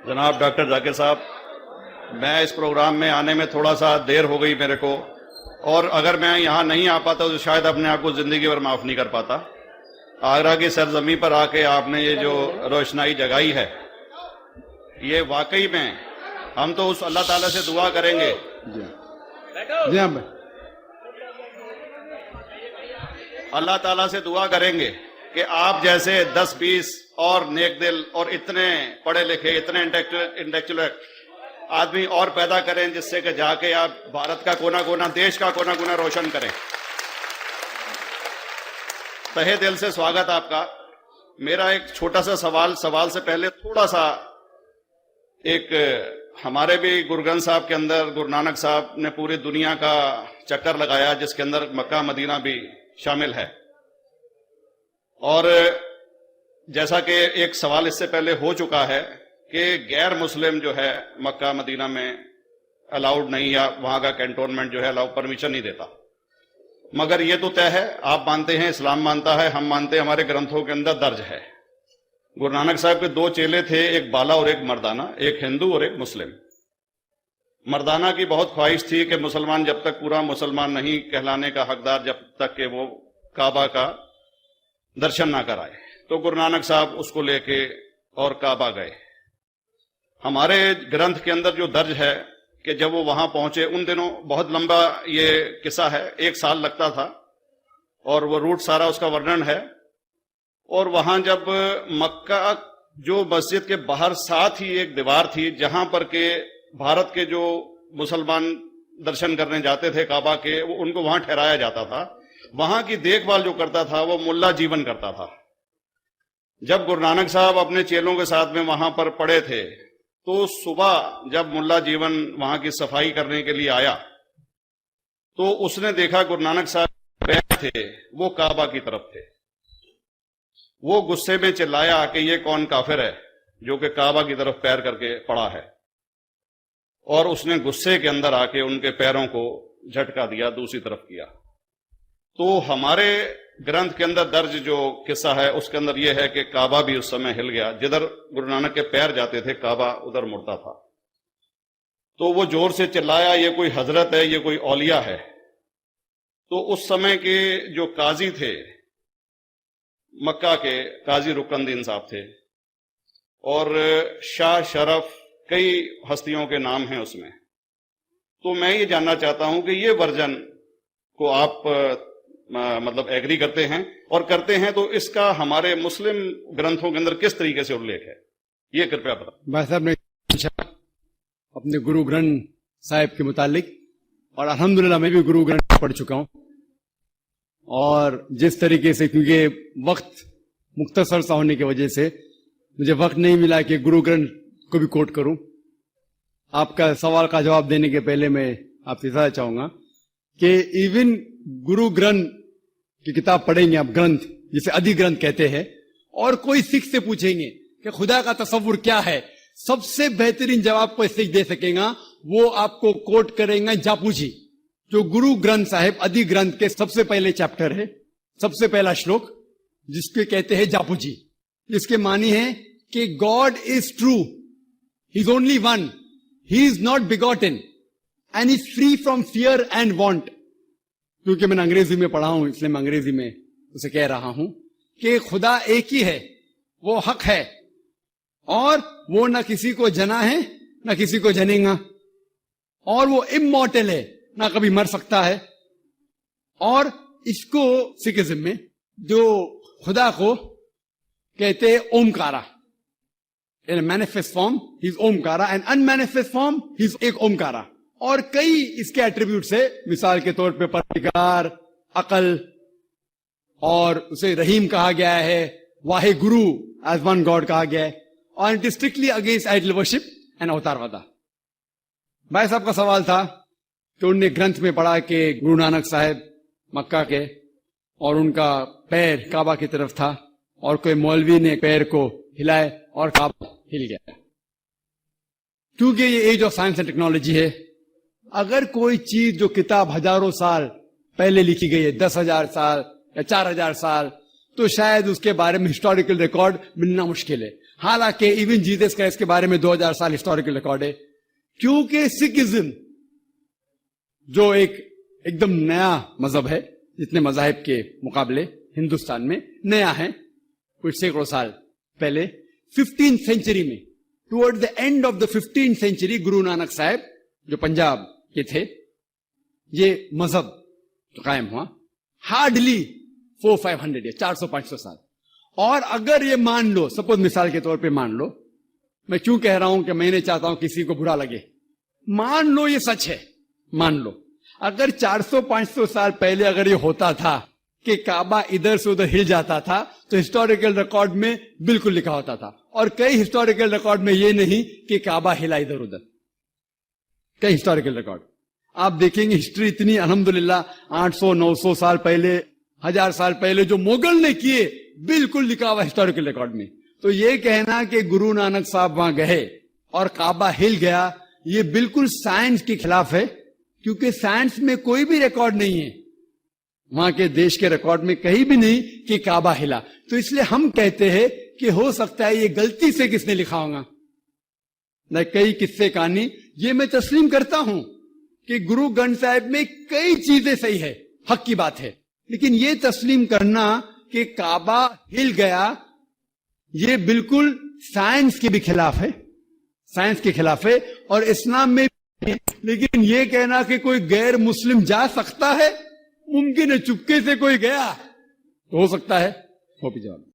जनाब डॉक्टर जाकिर साहब, मैं इस प्रोग्राम में आने में थोड़ा सा देर हो गई मेरे को, और अगर मैं यहाँ नहीं आ पाता तो शायद अपने आप को जिंदगी भर माफ नहीं कर पाता। आगरा की सरजमी पर आके आपने ये जो रोशनाई जगाई है, ये वाकई में हम तो उस अल्लाह ताला से दुआ करेंगे। जी हाँ, अल्लाह ताला से दुआ करेंगे कि आप जैसे 10-20 और नेक दिल और इतने पढ़े लिखे, इतने इंटेलेक्चुअल आदमी और पैदा करें, जिससे कि जाके आप भारत का कोना कोना, देश का कोना कोना रोशन करें। तहे दिल से स्वागत आपका। मेरा एक छोटा सा सवाल से पहले थोड़ा सा, एक हमारे भी गुरु ग्रंथ साहब के अंदर गुरु नानक साहब ने पूरी दुनिया का चक्कर लगाया, जिसके अंदर मक्का मदीना भी शामिल है। और जैसा कि एक सवाल इससे पहले हो चुका है कि गैर मुस्लिम जो है मक्का मदीना में अलाउड नहीं, या वहां का कैंटोनमेंट जो है अलाउ परमिशन नहीं देता। मगर ये तो तय है, आप मानते हैं, इस्लाम मानता है, हम मानते हैं, हमारे ग्रंथों के अंदर दर्ज है। गुरु नानक साहब के 2 चेले थे, एक बाला और एक मर्दाना, एक हिंदू और एक मुस्लिम। मर्दाना की बहुत ख्वाहिश थी कि मुसलमान जब तक पूरा मुसलमान नहीं कहलाने का हकदार, जब तक कि वो काबा का दर्शन ना कराए, तो गुरु नानक साहब उसको लेके और काबा गए। हमारे ग्रंथ के अंदर जो दर्ज है कि जब वो वहां पहुंचे, उन दिनों बहुत लंबा ये किस्सा है, 1 साल लगता था, और वो रूट सारा उसका वर्णन है। और वहां जब मक्का, जो मस्जिद के बाहर साथ ही एक दीवार थी जहां पर के भारत के जो मुसलमान दर्शन करने जाते थे काबा के, वो उनको वहां ठहराया जाता था। वहां की देखभाल जो करता था वो मुल्ला जीवन करता था। जब गुरु नानक साहब अपने चेलों के साथ में वहां पर पड़े थे, तो सुबह जब मुल्ला जीवन वहां की सफाई करने के लिए आया, तो उसने देखा गुरु नानक साहब पैर थे वो काबा की तरफ थे। वो गुस्से में चिल्लाया कि ये कौन काफिर है जो कि काबा की तरफ पैर करके पड़ा है, और उसने गुस्से के अंदर आके उनके पैरों को झटका दिया, दूसरी तरफ किया। तो हमारे ग्रंथ के अंदर दर्ज जो किस्सा है उसके अंदर यह है कि काबा भी उस समय हिल गया, जिधर गुरु नानक के पैर जाते थे काबा उधर मुड़ता था। तो वो जोर से चिल्लाया, ये कोई हजरत है, ये कोई औलिया है। तो उस समय के जो काजी थे मक्का के, काजी रुकनुद्दीन साहब थे, और शाह शरफ, कई हस्तियों के नाम हैं उसमें। तो मैं ये जानना चाहता हूं कि ये वर्जन को आप मतलब एग्री करते हैं, और करते हैं तो इसका हमारे मुस्लिम ग्रंथों के अंदर किस तरीके से उल्लेख है, ये कृपया बताएं। भाई साहब ने अपने गुरु ग्रंथ साहिब के मुतालिक, और अल्हम्दुलिल्लाह मैं भी गुरु ग्रंथ पढ़ चुका हूं, और जिस तरीके से, क्योंकि वक्त मुख्तसर सा होने की वजह से मुझे वक्त नहीं मिला कि गुरु ग्रंथ को भी कोट करूं। आपका सवाल का जवाब देने के पहले मैं आपसे बताना चाहूंगा कि इवन गुरु ग्रंथ की किताब पढ़ेंगे आप, ग्रंथ जिसे आदि ग्रंथ कहते हैं, और कोई सिख से पूछेंगे कि खुदा का तसव्वुर क्या है, सबसे बेहतरीन जवाब कोई सिख दे सकेगा, वो आपको कोट करेंगे जापूजी, जो गुरु ग्रंथ साहिब आदि ग्रंथ के सबसे पहले चैप्टर है, सबसे पहला श्लोक, जिसके कहते हैं जापूजी, जिसके मानी है कि God is true, he is only one, he is not begotten and is free from fear and want. क्योंकि मैंने अंग्रेजी में पढ़ा हूं, इसलिए मैं अंग्रेजी में उसे कह रहा हूं कि खुदा एक ही है, वो हक है, और वो ना किसी को जना है ना किसी को जनेगा, और वो इमॉर्टल है, ना कभी मर सकता है। और इसको सिखिज्म में जो खुदा को कहते हैं Omkara, in manifest form he is Omkara, and unmanifest form he is एक ओमकारा। और कई इसके एट्रीब्यूट्स है, मिसाल के तौर पे परवरदिगार, अकल, और उसे रहीम कहा गया है, Wahe Guru as one God कहा गया है, और it is strictly against idol worship and अवतारवादा। भाई साहब का सवाल था कि उनने ग्रंथ में पढ़ा कि गुरु नानक साहब मक्का के, और उनका पैर काबा की तरफ था, और कोई मौलवी ने पैर को हिलाए और काबा हिल गया। क्योंकि ये age of science and technology है, अगर कोई चीज जो किताब हजारों साल पहले लिखी गई है, 10,000 साल या 4,000 साल, तो शायद उसके बारे में हिस्टोरिकल रिकॉर्ड मिलना मुश्किल है। हालांकि इवन जीसस क्राइस्ट के बारे में 2000 साल हिस्टोरिकल रिकॉर्ड है, क्योंकि सिखिज्म जो एकदम नया मजहब है, जितने मजाहिब के मुकाबले हिंदुस्तान में नया है, कुछ सैकड़ों साल पहले 15th सेंचुरी में, toward the end of the 15th century, Guru Nanak साहब जो पंजाब के थे, ये मजहब तो कायम हुआ हार्डली 400-500 या 400-500 साल। और अगर ये मान लो, सपोज मिसाल के तौर पे मान लो, मैं क्यों कह रहा हूं कि मैं नहीं चाहता हूं किसी को बुरा लगे, मान लो ये सच है, मान लो अगर 400-500 साल पहले अगर ये होता था कि काबा इधर से उधर हिल जाता था, तो हिस्टोरिकल रिकॉर्ड में बिल्कुल लिखा होता था। और कई हिस्टोरिकल रिकॉर्ड में ये नहीं कि काबा हिला इधर उधर, कई हिस्टोरिकल रिकॉर्ड आप देखेंगे। हिस्ट्री इतनी अल्हम्दुलिल्लाह 800-900 साल पहले, 1000 साल पहले जो मुगल ने किए, बिल्कुल लिखा हुआ हिस्टोरिकल रिकॉर्ड में। तो ये कहना कि गुरु नानक साहब वहां गए और काबा हिल गया, ये बिल्कुल साइंस के खिलाफ है, क्योंकि साइंस में कोई भी रिकॉर्ड नहीं है, वहां के देश के रिकॉर्ड में कहीं भी नहीं कि काबा हिला। तो इसलिए हम कहते हैं कि हो सकता है ये गलती से किसने लिखा होगा, न कई किस्से कहानी। ये मैं तस्लीम करता हूं कि गुरु ग्रंथ साहिब में कई चीजें सही है, हक की बात है, लेकिन ये तस्लीम करना कि काबा हिल गया, ये बिल्कुल साइंस के भी खिलाफ है, साइंस के खिलाफ है और इस्लाम में भी। लेकिन ये कहना कि कोई गैर मुस्लिम जा सकता है, मुमकिन है चुपके से कोई गया तो हो सकता है, वो भी जवाब।